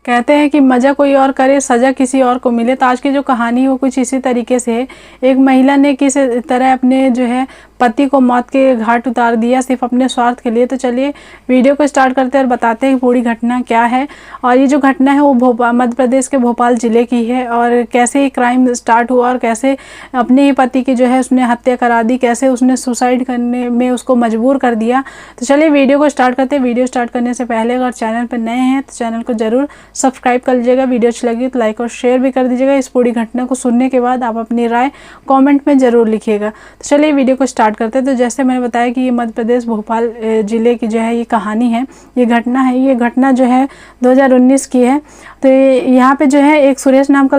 कहते हैं कि मज़ा कोई और करे, सज़ा किसी और को मिले। तो आज की जो कहानी है वो कुछ इसी तरीके से है। एक महिला ने किस तरह अपने जो है पति को मौत के घाट उतार दिया सिर्फ अपने स्वार्थ के लिए। तो चलिए वीडियो को स्टार्ट करते हैं और बताते हैं कि पूरी घटना क्या है। और ये जो घटना है वो मध्य प्रदेश के भोपाल ज़िले की है, और कैसे ये क्राइम स्टार्ट हुआ और कैसे अपने ही पति की जो है उसने हत्या करा दी, कैसे उसने सुसाइड करने में उसको मजबूर कर दिया। तो चलिए वीडियो को स्टार्ट करते हैं। वीडियो स्टार्ट करने से पहले अगर चैनल पर नए हैं तो चैनल को ज़रूर सब्सक्राइब कर लीजिएगा। वीडियो अच्छी लगी तो लाइक और शेयर भी कर दीजिएगा। इस पूरी घटना को सुनने के बाद आप अपनी राय कमेंट में ज़रूर लिखिएगा। तो चलिए वीडियो को स्टार्ट करते हैं। तो जैसे मैंने बताया कि ये मध्य प्रदेश भोपाल ज़िले की जो है ये कहानी है, ये घटना है। ये घटना जो है 2019 की है। तो यहाँ पे जो है एक सुरेश नाम का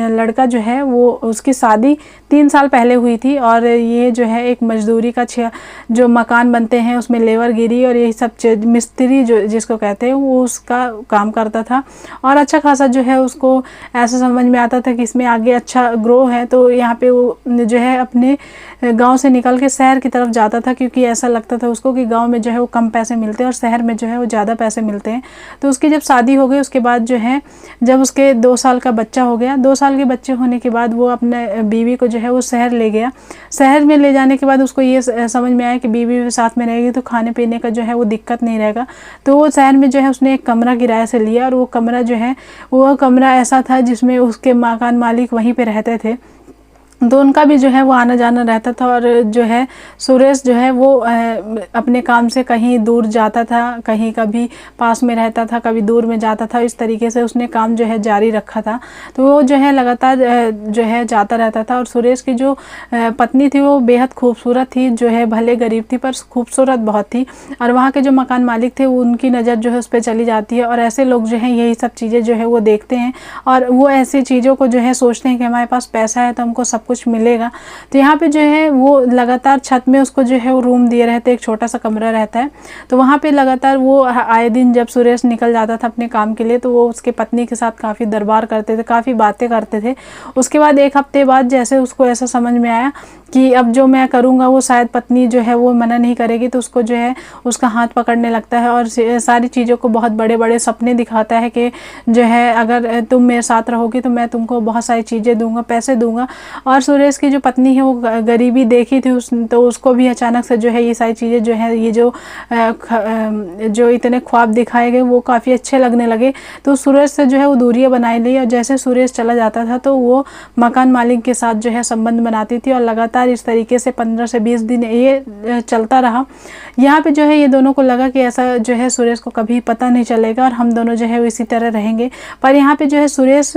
लड़का जो है वो उसकी शादी 3 साल पहले हुई थी, और ये जो है एक मजदूरी का जो मकान बनते हैं उसमें लेबरगिरी और यही सब मिस्त्री जो जिसको कहते हैं वो उसका काम करता था। और अच्छा खासा जो है उसको ऐसा समझ में आता था कि इसमें आगे अच्छा ग्रो है। तो यहाँ पे वो जो है अपने गांव से निकल के शहर की तरफ जाता था, क्योंकि ऐसा लगता था उसको कि गांव में जो है वो कम पैसे मिलते हैं और शहर में जो है वो ज़्यादा पैसे मिलते हैं। तो उसकी जब शादी हो गई उसके बाद जो है जब उसके 2 साल का बच्चा हो गया, 2 साल के बच्चे होने के बाद वो अपने बीवी को जो है वो शहर ले गया। शहर में ले जाने के बाद उसको ये समझ में आया कि बीवी भी साथ में रहेगी तो खाने पीने का जो है वो दिक्कत नहीं रहेगा। तो वो शहर में जो है उसने एक कमरा किराए से लिया, और वो कमरा जो है वो कमरा ऐसा था जिसमें उसके मकान मालिक वहीं पे रहते थे। तो उनका भी जो है वो आना जाना रहता था। और जो है सुरेश जो है वो अपने काम से कहीं दूर जाता था, कहीं कभी पास में रहता था, कभी दूर में जाता था। इस तरीके से उसने काम जो है जारी रखा था। तो वो जो है लगातार जो है जाता रहता था। और सुरेश की जो पत्नी थी वो बेहद खूबसूरत थी, जो है भले गरीब थी पर खूबसूरत बहुत थी। और वहाँ के जो मकान मालिक थे उनकी नज़र जो है उस पर चली जाती है। और ऐसे लोग जो हैं यही सब चीज़ें जो है वो देखते हैं, और वो ऐसी चीज़ों को जो है सोचते हैं कि हमारे पास पैसा है तो हमको सब कुछ मिलेगा। तो यहाँ पे जो है वो लगातार छत में उसको जो है वो रूम दिए रहते, एक छोटा सा कमरा रहता है। तो वहाँ पे लगातार वो आए दिन जब सुरेश निकल जाता था अपने काम के लिए तो वो उसके पत्नी के साथ काफ़ी दरबार करते थे, काफ़ी बातें करते थे। उसके बाद 1 हफ्ते बाद जैसे उसको ऐसा समझ में आया कि अब जो मैं करूँगा वो शायद पत्नी जो है वो मना नहीं करेगी, तो उसको जो है उसका हाथ पकड़ने लगता है और सारी चीज़ों को बहुत बड़े बड़े सपने दिखाता है कि जो है अगर तुम मेरे साथ रहोगी तो मैं तुमको बहुत सारी चीज़ें दूंगा, पैसे दूंगा। और सुरेश की जो पत्नी है वो गरीबी देखी थी तो उसको भी अचानक से जो है ये सारी चीज़ें जो है ये जो इतने ख्वाब दिखाए गए वो काफ़ी अच्छे लगने लगे। तो सुरेश से जो है वो दूरियाँ बनाई ली, और जैसे सुरेश चला जाता था तो वो मकान मालिक के साथ जो है संबंध बनाती थी। और लगातार इस तरीके से 15 से 20 दिन ये चलता रहा। यहाँ पे जो है ये दोनों को लगा कि ऐसा जो है सुरेश को कभी पता नहीं चलेगा और हम दोनों जो है इसी तरह रहेंगे। पर यहाँ पे जो है सुरेश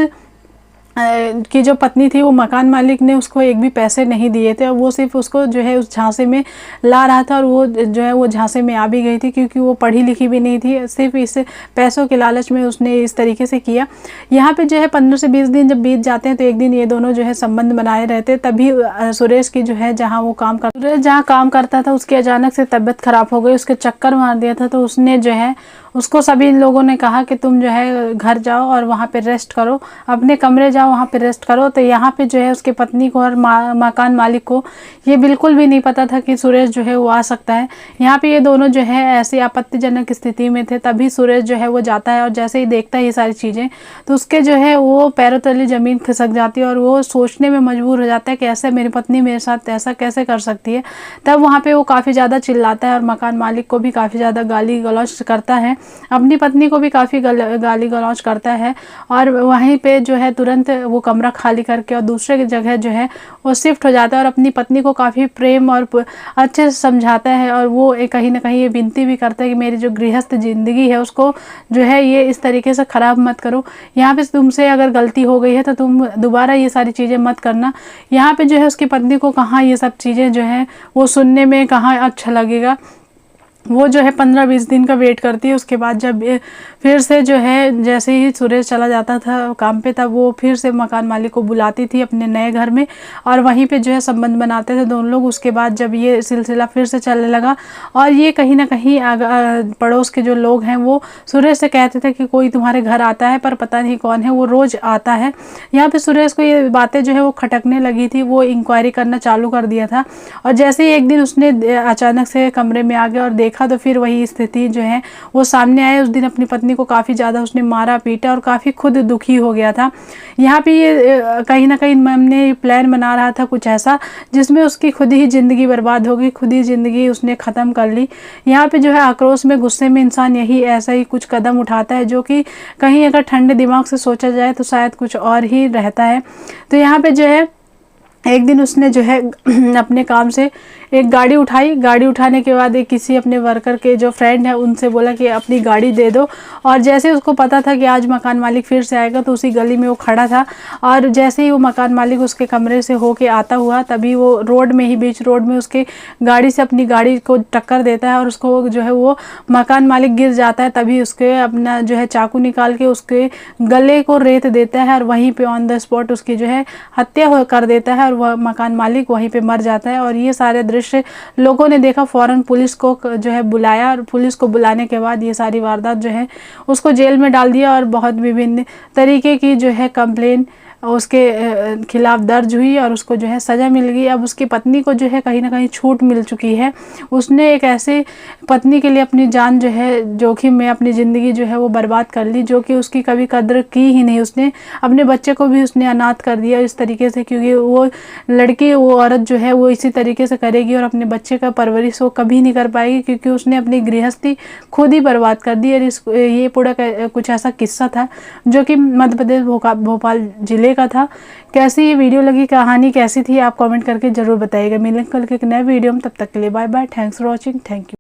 की जो पत्नी थी वो मकान मालिक ने उसको एक भी पैसे नहीं दिए थे, और वो सिर्फ उसको जो है उस झांसे में ला रहा था। और वो जो है वो झांसे में आ भी गई थी, क्योंकि वो पढ़ी लिखी भी नहीं थी, सिर्फ इस पैसों के लालच में उसने इस तरीके से किया। यहाँ पे जो है 15 से 20 दिन जब बीत जाते हैं तो एक दिन ये दोनों जो है संबंध बनाए रहते, तभी सुरेश की जो है जहाँ काम करता था उसकी अचानक से तबीयत खराब हो गई, उसके चक्कर मार दिया था। तो उसने जो है उसको सभी लोगों ने कहा कि तुम जो है घर जाओ और वहाँ पे रेस्ट करो, अपने कमरे जाओ वहाँ पे रेस्ट करो। तो यहाँ पे जो है उसके पत्नी को और मकान मालिक को ये बिल्कुल भी नहीं पता था कि सुरेश जो है वो आ सकता है। यहाँ पे ये दोनों जो है ऐसी आपत्तिजनक स्थिति में थे, तभी सुरेश जो है वो जाता है, और जैसे ही देखता है ये सारी चीज़ें तो उसके जो है वो पैरों तले ज़मीन खिसक जाती है, और वो सोचने में मजबूर हो जाता है कि ऐसे मेरी पत्नी मेरे साथ ऐसा कैसे कर सकती है। तब वहाँ पर वो काफ़ी ज़्यादा चिल्लाता है और मकान मालिक को भी काफ़ी ज़्यादा गाली गलौज करता है, अपनी पत्नी को भी काफ़ी गाली गलौज करता है। और वहीं पे जो है तुरंत वो कमरा खाली करके और दूसरे जगह जो है वो शिफ्ट हो जाता है, और अपनी पत्नी को काफ़ी प्रेम और अच्छे से समझाता है। और वो कहीं ना कहीं ये विनती भी करता है कि मेरी जो गृहस्थ ज़िंदगी है उसको जो है ये इस तरीके से ख़राब मत करो, यहाँ पे तुमसे अगर गलती हो गई है तो तुम दोबारा ये सारी चीज़ें मत करना। यहाँ पे जो है उसकी पत्नी को कहाँ ये सब चीज़ें जो है वो सुनने में कहाँ अच्छा लगेगा। वो जो है 15-20 दिन का वेट करती है। उसके बाद जब फिर से जो है जैसे ही सुरेश चला जाता था काम पे, तब वो फिर से मकान मालिक को बुलाती थी अपने नए घर में, और वहीं पे जो है संबंध बनाते थे दोनों लोग। उसके बाद जब ये सिलसिला फिर से चलने लगा, और ये कहीं ना कहीं पड़ोस के जो लोग हैं वो सुरेश से कहते थे कि कोई तुम्हारे घर आता है, पर पता नहीं कौन है, वो रोज़ आता है। यहाँ पर सुरेश को ये बातें जो है वो खटकने लगी थी, वो इंक्वायरी करना चालू कर दिया था। और जैसे ही एक दिन उसने अचानक से कमरे में आ गया और देखा तो फिर वही स्थिति जो है वो सामने आए। उस दिन अपनी पत्नी को काफ़ी ज़्यादा उसने मारा पीटा और काफ़ी खुद दुखी हो गया था। यहाँ पे ये कहीं ना कहीं हमने प्लान बना रहा था कुछ ऐसा जिसमें उसकी खुद ही ज़िंदगी बर्बाद होगी, खुद ही ज़िंदगी उसने ख़त्म कर ली। यहाँ पे जो है आक्रोश में, गुस्से में इंसान यही ऐसा ही कुछ कदम उठाता है जो कि कहीं अगर ठंडे दिमाग से सोचा जाए तो शायद कुछ और ही रहता है। तो यहाँ पे जो है एक दिन उसने जो है अपने काम से एक गाड़ी उठाई। गाड़ी उठाने के बाद एक किसी अपने वर्कर के जो फ्रेंड है उनसे बोला कि अपनी गाड़ी दे दो। और जैसे उसको पता था कि आज मकान मालिक फिर से आएगा तो उसी गली में वो खड़ा था। और जैसे ही वो मकान मालिक उसके कमरे से होके आता हुआ तभी वो रोड में ही, बीच रोड में उसके गाड़ी से अपनी गाड़ी को टक्कर देता है और उसको जो है वो मकान मालिक गिर जाता है। तभी उसके अपना जो है चाकू निकाल के उसके गले को रेत देता है और वहीं पर ऑन द स्पॉट उसकी जो है हत्या कर देता है और वह मकान मालिक वहीं पे मर जाता है। और ये सारे दृश्य लोगों ने देखा, फौरन पुलिस को जो है बुलाया और पुलिस को बुलाने के बाद ये सारी वारदात जो है उसको जेल में डाल दिया और बहुत विभिन्न तरीके की जो है कंप्लेन उसके खिलाफ दर्ज हुई और उसको जो है सज़ा मिल गई। अब उसकी पत्नी को जो है कहीं ना कहीं छूट मिल चुकी है। उसने एक ऐसे पत्नी के लिए अपनी जान जो है जोखिम में, अपनी ज़िंदगी जो है वो बर्बाद कर ली जो कि उसकी कभी कद्र की ही नहीं। उसने अपने बच्चे को भी उसने अनाथ कर दिया इस तरीके से, क्योंकि वो लड़की, वो औरत जो है वो इसी तरीके से करेगी और अपने बच्चे का परवरिश वो कभी नहीं कर पाएगी क्योंकि उसने अपनी गृहस्थी खुद ही बर्बाद कर दी। और ये पूरा कुछ ऐसा किस्सा था जो कि मध्य प्रदेश भोपाल ज़िले का था। कैसी ये वीडियो लगी, कहानी कैसी थी, आप कमेंट करके ज़रूर बताइएगा। मिलेंगे कल के एक नए वीडियो में, तब तक के लिए bye bye. Thanks for watching. Thank you.